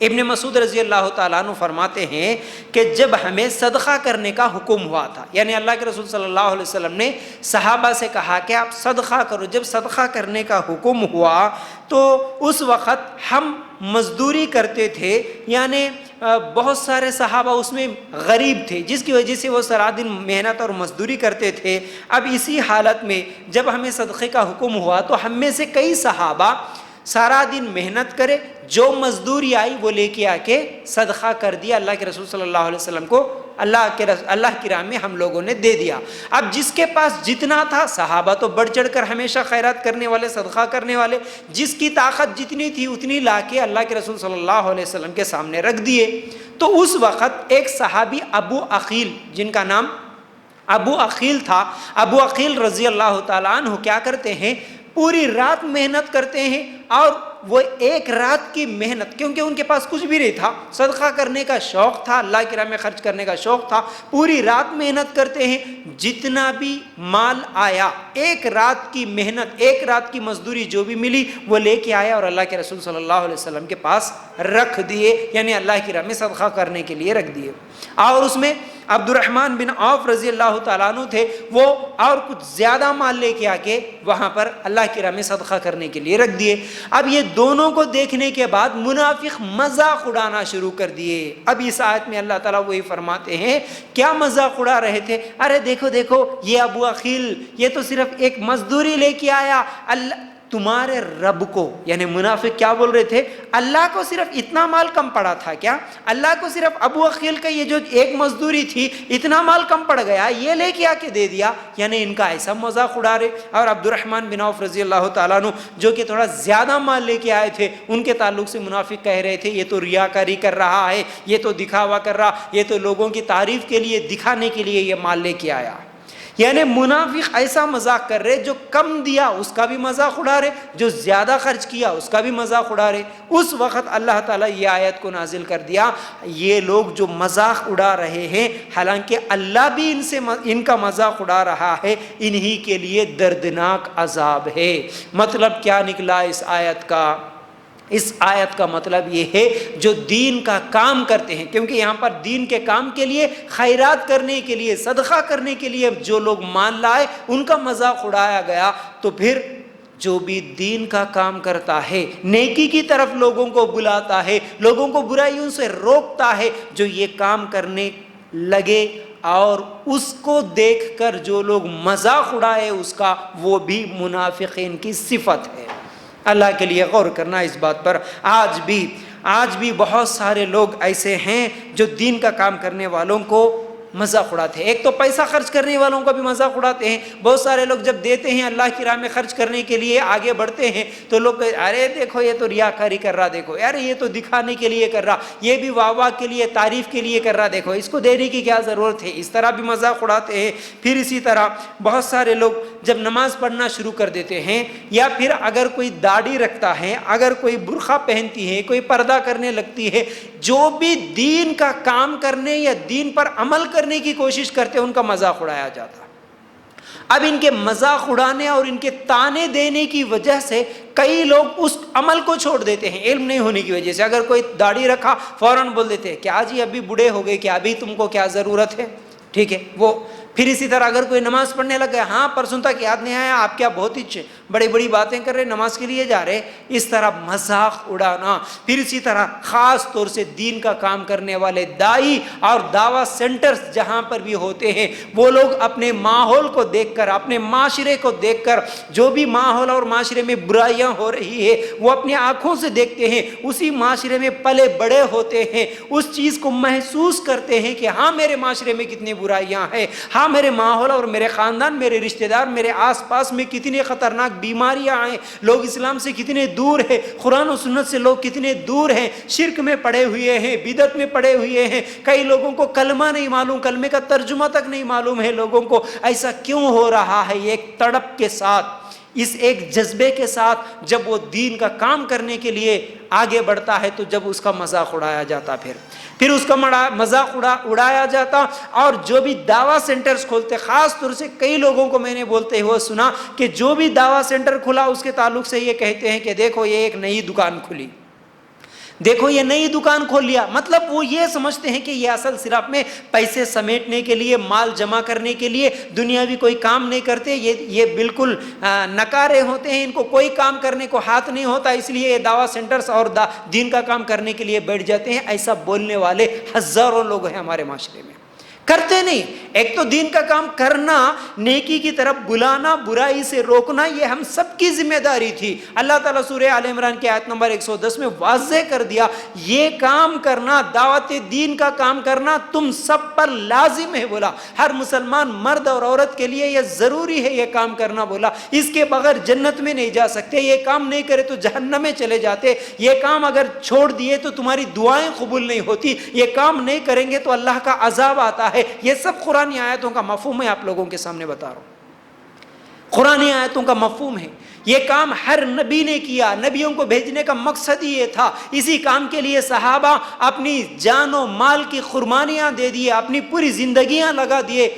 ابن مسعود رضی اللہ تعالیٰ عنہ فرماتے ہیں کہ جب ہمیں صدقہ کرنے کا حکم ہوا تھا، یعنی اللہ کے رسول صلی اللہ علیہ وسلم نے صحابہ سے کہا کہ آپ صدقہ کرو، جب صدقہ کرنے کا حکم ہوا تو اس وقت ہم مزدوری کرتے تھے، یعنی بہت سارے صحابہ اس میں غریب تھے جس کی وجہ سے وہ سارا دن محنت اور مزدوری کرتے تھے۔ اب اسی حالت میں جب ہمیں صدقے کا حکم ہوا تو ہم میں سے کئی صحابہ سارا دن محنت کرے، جو مزدوری آئی وہ لے کے آ کے صدقہ کر دیا، اللہ کے رسول صلی اللہ علیہ وسلم کو اللہ کی راہ میں ہم لوگوں نے دے دیا۔ اب جس کے پاس جتنا تھا، صحابہ تو بڑھ چڑھ کر ہمیشہ خیرات کرنے والے، صدقہ کرنے والے، جس کی طاقت جتنی تھی اتنی لا کے اللہ کے رسول صلی اللہ علیہ وسلم کے سامنے رکھ دیے۔ تو اس وقت ایک صحابی ابو عقیل، جن کا نام ابو عقیل تھا، ابو عقیل رضی اللہ تعالیٰ عنہ کیا کرتے ہیں، پوری رات محنت کرتے ہیں، اور وہ ایک رات کی محنت، کیونکہ ان کے پاس کچھ بھی نہیں تھا، صدقہ کرنے کا شوق تھا، اللہ کی راہ میں خرچ کرنے کا شوق تھا، پوری رات محنت کرتے ہیں، جتنا بھی مال آیا، ایک رات کی محنت، ایک رات کی مزدوری جو بھی ملی وہ لے کے آیا اور اللہ کے رسول صلی اللہ علیہ وسلم کے پاس رکھ دیے، یعنی اللہ کی راہ میں صدقہ کرنے کے لیے رکھ دیے۔ اور اس میں عبد الرحمن بن عوف رضی اللہ تعالیٰ عنہ تھے، وہ اور کچھ زیادہ مال لے کے آ کے وہاں پر اللہ کی راہ میں صدقہ کرنے کے لیے رکھ دیے۔ اب یہ دونوں کو دیکھنے کے بعد منافق مذاق اڑانا شروع کر دیے۔ اب اس آیت میں اللہ تعالیٰ وہی فرماتے ہیں، کیا مذاق اڑا رہے تھے، ارے دیکھو دیکھو یہ ابو عقیل، یہ تو صرف ایک مزدوری لے کے آیا، تمہارے رب کو، یعنی منافق کیا بول رہے تھے، اللہ کو صرف اتنا مال کم پڑا تھا کیا، اللہ کو صرف ابو عقیل کا یہ جو ایک مزدوری تھی اتنا مال کم پڑ گیا، یہ لے کے آ کے دے دیا، یعنی ان کا ایسا مذاق اڑا رہے۔ اور عبد الرحمن بن عوف رضی اللہ تعالیٰ عنہ جو کہ تھوڑا زیادہ مال لے کے آئے تھے، ان کے تعلق سے منافق کہہ رہے تھے یہ تو ریاکاری کر رہا ہے، یہ تو دکھاوا کر رہا، یہ تو لوگوں کی تعریف کے لیے، دکھانے کے لیے یہ مال لے کے آیا۔ یعنی منافق ایسا مذاق کر رہے، جو کم دیا اس کا بھی مذاق اڑا رہے، جو زیادہ خرچ کیا اس کا بھی مذاق اڑا رہے۔ اس وقت اللہ تعالیٰ یہ آیت کو نازل کر دیا، یہ لوگ جو مذاق اڑا رہے ہیں، حالانکہ اللہ بھی ان کا مذاق اڑا رہا ہے، انہی کے لیے دردناک عذاب ہے۔ مطلب کیا نکلا اس آیت کا؟ اس آیت کا مطلب یہ ہے جو دین کا کام کرتے ہیں، کیونکہ یہاں پر دین کے کام کے لیے، خیرات کرنے کے لیے، صدقہ کرنے کے لیے جو لوگ مان لائے ان کا مذاق اڑایا گیا، تو پھر جو بھی دین کا کام کرتا ہے، نیکی کی طرف لوگوں کو بلاتا ہے، لوگوں کو برائیوں سے روکتا ہے، جو یہ کام کرنے لگے اور اس کو دیکھ کر جو لوگ مذاق اڑائے اس کا، وہ بھی منافقین کی صفت ہے۔ اللہ کے لیے غور کرنا اس بات پر۔ آج بھی بہت سارے لوگ ایسے ہیں جو دین کا کام کرنے والوں کو مذاق اڑاتے ہیں۔ ایک تو پیسہ خرچ کرنے والوں کا بھی مذاق اڑاتے ہیں۔ بہت سارے لوگ جب دیتے ہیں اللہ کی راہ میں خرچ کرنے کے لیے، آگے بڑھتے ہیں تو لوگ ارے دیکھو یہ تو ریاکاری کر رہا، دیکھو یار یہ تو دکھانے کے لیے کر رہا، یہ بھی واہ واہ کے لیے، تعریف کے لیے کر رہا، دیکھو اس کو دینے کی کیا ضرورت ہے، اس طرح بھی مذاق اڑاتے ہیں۔ پھر اسی طرح بہت سارے لوگ جب نماز پڑھنا شروع کر دیتے ہیں، یا پھر اگر کوئی داڑھی رکھتا ہے، اگر کوئی برقع پہنتی ہے، کوئی پردہ کرنے لگتی ہے، جو بھی دین کا کام کرنے یا دین پر عمل کرنے کی کوشش کرتے ہیں، ان کا مذاق اڑایا جاتا۔ اب ان کے مذاق اڑانے اور ان کے تانے دینے کی وجہ سے کئی لوگ اس عمل کو چھوڑ دیتے ہیں، علم نہیں ہونے کی وجہ سے۔ اگر کوئی داڑھی رکھا فوراً بول دیتے ہیں کیا جی ابھی بوڑھے ہو گئے، کیا ابھی تم کو کیا ضرورت ہے، ٹھیک ہے وہ۔ پھر اسی طرح اگر کوئی نماز پڑھنے لگ گیا، ہاں پرسوں تک یاد نہیں آیا، آپ کیا بہت ہی بڑی بڑی باتیں کر رہے، نماز کے لیے جا رہے، اس طرح مذاق اڑانا۔ پھر اسی طرح خاص طور سے دین کا کام کرنے والے داعی اور دعویٰ سینٹرز جہاں پر بھی ہوتے ہیں، وہ لوگ اپنے ماحول کو دیکھ کر، اپنے معاشرے کو دیکھ کر، جو بھی ماحول اور معاشرے میں برائیاں ہو رہی ہے وہ اپنی آنکھوں سے دیکھتے ہیں، اسی معاشرے میں پلے بڑے ہوتے ہیں، اس چیز کو محسوس کرتے ہیں کہ ہاں میرے معاشرے میں کتنی برائیاں ہیں، ہاں میرے ماحول اور میرے خاندان، میرے رشتہ دار، میرے آس پاس میں کتنی خطرناک بیماریاں ہیں، لوگ اسلام سے کتنے دور ہیں، قرآن و سنت سے لوگ کتنے دور ہیں، شرک میں پڑے ہوئے ہیں، بدعت میں پڑے ہوئے ہیں، کئی لوگوں کو کلمہ نہیں معلوم، کلمے کا ترجمہ تک نہیں معلوم ہے لوگوں کو۔ ایسا کیوں ہو رہا ہے؟ یہ ایک تڑپ کے ساتھ، اس ایک جذبے کے ساتھ جب وہ دین کا کام کرنے کے لیے آگے بڑھتا ہے تو جب اس کا مذاق اڑایا جاتا، پھر اس کا مذاق اڑایا جاتا۔ اور جو بھی دعویٰ سینٹرز کھولتے، خاص طور سے کئی لوگوں کو میں نے بولتے ہوئے سنا کہ جو بھی دعویٰ سینٹر کھلا اس کے تعلق سے یہ کہتے ہیں کہ دیکھو یہ ایک نئی دکان کھلی، دیکھو یہ نئی دکان کھول لیا، مطلب وہ یہ سمجھتے ہیں کہ یہ اصل صرف میں پیسے سمیٹنے کے لیے، مال جمع کرنے کے لیے، دنیاوی کوئی کام نہیں کرتے، یہ بالکل نکارے ہوتے ہیں، ان کو کوئی کام کرنے کو ہاتھ نہیں ہوتا، اس لیے یہ دعویٰ سینٹرز اور دین کا کام کرنے کے لیے بیٹھ جاتے ہیں۔ ایسا بولنے والے ہزاروں لوگ ہیں ہمارے معاشرے میں، کرتے نہیں۔ ایک تو دین کا کام کرنا، نیکی کی طرف بلانا، برائی سے روکنا، یہ ہم سب کی ذمہ داری تھی۔ اللہ تعالیٰ سورہ آل عمران کی آیت نمبر 110 میں واضح کر دیا، یہ کام کرنا، دعوت دین کا کام کرنا تم سب پر لازم ہے بولا، ہر مسلمان مرد اور عورت کے لیے یہ ضروری ہے یہ کام کرنا بولا، اس کے بغیر جنت میں نہیں جا سکتے، یہ کام نہیں کرے تو جہنم میں چلے جاتے، یہ کام اگر چھوڑ دیے تو تمہاری دعائیں قبول نہیں ہوتی، یہ کام نہیں کریں گے تو اللہ کا عذاب آتا ہے۔ یہ سب قرآنی آیتوں کا مفہوم ہے، آپ لوگوں کے سامنے بتا رہا ہوں، قرآنی آیتوں کا مفہوم ہے۔ یہ کام ہر نبی نے کیا، نبیوں کو بھیجنے کا مقصد ہی یہ تھا، اسی کام کے لیے صحابہ اپنی جان و مال کی قربانیاں دے دیے، اپنی پوری زندگیاں لگا دیے،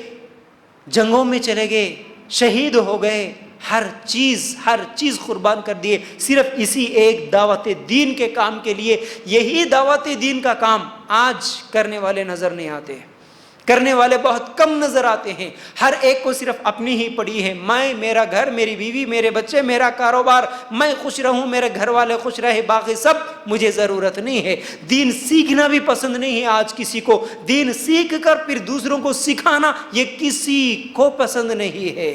جنگوں میں چلے گئے، شہید ہو گئے، ہر چیز قربان کر دیے، صرف اسی ایک دعوت دین کے کام کے لیے۔ یہی دعوت دین کا کام آج کرنے والے نظر نہیں آتے، کرنے والے بہت کم نظر آتے ہیں، ہر ایک کو صرف اپنی ہی پڑی ہے، میں، میرا گھر، میری بیوی، میرے بچے، میرا کاروبار، میں خوش رہوں، میرے گھر والے خوش رہے، باقی سب مجھے ضرورت نہیں ہے۔ دین سیکھنا بھی پسند نہیں ہے آج کسی کو، دین سیکھ کر پھر دوسروں کو سکھانا یہ کسی کو پسند نہیں ہے،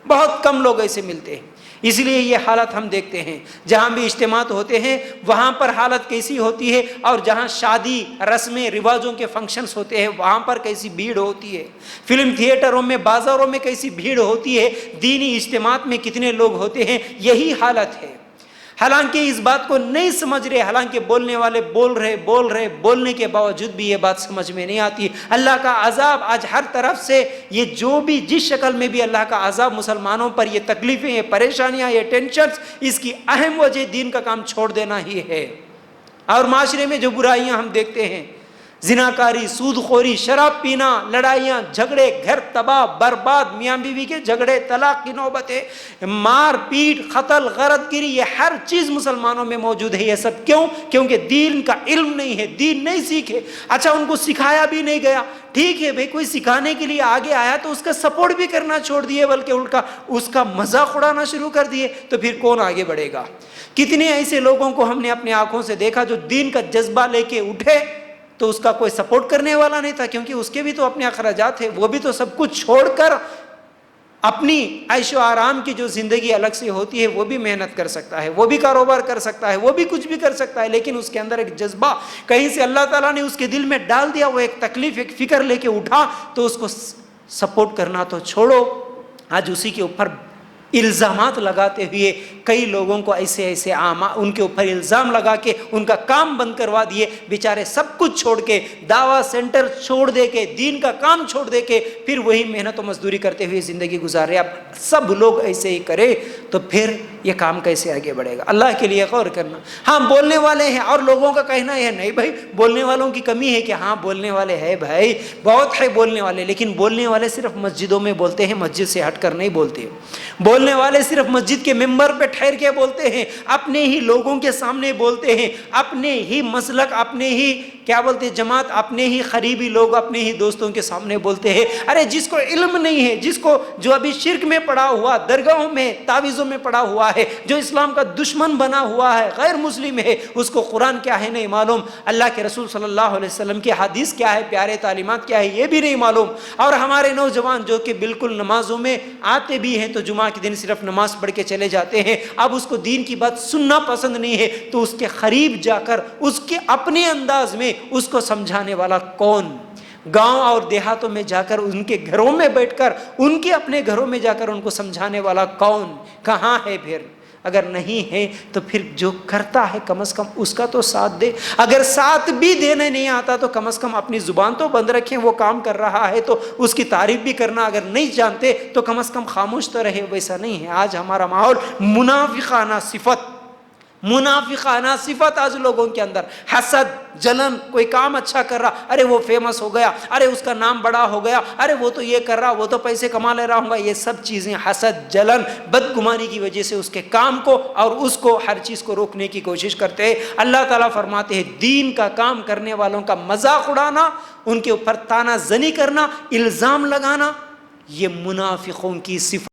بہت کم لوگ ایسے ملتے ہیں۔ اس لیے یہ حالت ہم دیکھتے ہیں، جہاں بھی اجتماعات ہوتے ہیں وہاں پر حالت کیسی ہوتی ہے، اور جہاں شادی رسمیں رواجوں کے فنکشنز ہوتے ہیں وہاں پر کیسی بھیڑ ہوتی ہے، فلم تھیٹروں میں، بازاروں میں کیسی بھیڑ ہوتی ہے، دینی اجتماعات میں کتنے لوگ ہوتے ہیں، یہی حالت ہے۔ حالانکہ اس بات کو نہیں سمجھ رہے، حالانکہ بولنے والے بولنے کے باوجود بھی یہ بات سمجھ میں نہیں آتی۔ اللہ کا عذاب آج ہر طرف سے، یہ جو بھی جس شکل میں بھی اللہ کا عذاب مسلمانوں پر، یہ تکلیفیں، یہ پریشانیاں، یہ ٹینشنز، اس کی اہم وجہ دین کا کام چھوڑ دینا ہی ہے۔ اور معاشرے میں جو برائیاں ہم دیکھتے ہیں، زناکاری، سود خوری، شراب پینا، لڑائیاں، جھگڑے، گھر تباہ برباد، میاں بیوی کے جھگڑے، طلاق کی نوبتیں، مار پیٹ، قتل، غارت گری، یہ ہر چیز مسلمانوں میں موجود ہے۔ یہ سب کیوں؟ کیونکہ دین کا علم نہیں ہے، دین نہیں سیکھے۔ اچھا، ان کو سکھایا بھی نہیں گیا، ٹھیک ہے بھئی، کوئی سکھانے کے لیے آگے آیا تو اس کا سپورٹ بھی کرنا چھوڑ دیے، بلکہ اس کا مذاق اڑانا شروع کر دیے، تو پھر کون آگے بڑھے گا؟ کتنے ایسے لوگوں کو ہم نے اپنے آنکھوں سے دیکھا جو دین کا جذبہ لے کے اٹھے تو اس کا کوئی سپورٹ کرنے والا نہیں تھا، کیونکہ اس کے بھی تو اپنے اخراجات تھے، وہ بھی تو سب کچھ چھوڑ کر اپنی عیش و آرام کی جو زندگی الگ سے ہوتی ہے وہ بھی محنت کر سکتا ہے، وہ بھی کاروبار کر سکتا ہے، وہ بھی کچھ بھی کر سکتا ہے، لیکن اس کے اندر ایک جذبہ کہیں سے اللہ تعالیٰ نے اس کے دل میں ڈال دیا، وہ ایک تکلیف، ایک فکر لے کے اٹھا، تو اس کو سپورٹ کرنا تو چھوڑو، آج اسی کے اوپر الزامات لگاتے ہوئے کئی لوگوں کو ایسے ان کے اوپر الزام لگا کے ان کا کام بند کروا دیے، بیچارے سب کچھ چھوڑ کے، دعویٰ سینٹر چھوڑ دے کے، دین کا کام چھوڑ دے کے، پھر وہی محنت و مزدوری کرتے ہوئے زندگی گزار رہے۔ اب سب لوگ ایسے ہی کرے تو پھر یہ کام کیسے آگے بڑھے گا؟ اللہ کے لیے غور کرنا۔ ہاں بولنے والے ہیں، اور لوگوں کا کہنا یہ نہیں بھائی بولنے والوں کی کمی ہے، کہ ہاں بولنے والے ہیں بھائی، بہت ہے بولنے والے، لیکن بولنے والے صرف مسجدوں میں بولتے ہیں، مسجد سے ہٹ کر نہیں بولتے۔ بولنے والے صرف مسجد کے ممبر پہ ٹھہر کے بولتے ہیں، اپنے ہی لوگوں کے سامنے بولتے ہیں، اپنے ہی مسلک، اپنے ہی کیا بولتے ہیں جماعت، اپنے ہی قریبی لوگ، اپنے ہی دوستوں کے سامنے بولتے ہیں۔ ارے جس کو علم نہیں ہے، جو ابھی شرک میں پڑا ہوا، درگاہوں میں، تعویذوں میں پڑا ہوا ہے، جو اسلام کا دشمن بنا ہوا ہے، غیر مسلم ہے، اس کو قرآن کیا ہے نہیں معلوم، اللہ کے رسول صلی اللہ علیہ وسلم کی حدیث کیا ہے، پیارے تعلیمات کیا ہے، یہ بھی نہیں معلوم۔ اور ہمارے نوجوان جو کہ بالکل نمازوں میں آتے بھی ہیں تو جمعہ کے دن صرف نماز پڑھ کے چلے جاتے ہیں، اب اس کو دین کی بات سننا پسند نہیں ہے، تو اس کے قریب جا کر اس کے اپنے انداز میں اس کو سمجھانے والا کون؟ گاؤں اور دیہاتوں میں جا کر، ان کے گھروں میں بیٹھ کر، ان کے اپنے گھروں میں جا کر ان کو سمجھانے والا کون؟ کہاں ہے پھر؟ اگر نہیں ہے تو پھر جو کرتا ہے کم از کم اس کا تو ساتھ دے، اگر ساتھ بھی دینے نہیں آتا تو کم از کم اپنی زبان تو بند رکھیں، وہ کام کر رہا ہے تو اس کی تعریف بھی کرنا، اگر نہیں جانتے تو کم از کم خاموش تو رہے۔ ویسا نہیں ہے، آج ہمارا ماحول منافقانہ صفت، منافقانہ صفت آج لوگوں کے اندر، حسد، جلن، کوئی کام اچھا کر رہا، ارے وہ فیمس ہو گیا، ارے اس کا نام بڑا ہو گیا، ارے وہ تو یہ کر رہا، وہ تو پیسے کما لے رہا ہوں گا، یہ سب چیزیں حسد، جلن، بدگمانی کی وجہ سے اس کے کام کو اور اس کو ہر چیز کو روکنے کی کوشش کرتے ہیں۔ اللہ تعالیٰ فرماتے ہیں دین کا کام کرنے والوں کا مذاق اڑانا، ان کے اوپر طعنہ زنی کرنا، الزام لگانا، یہ منافقوں کی صفت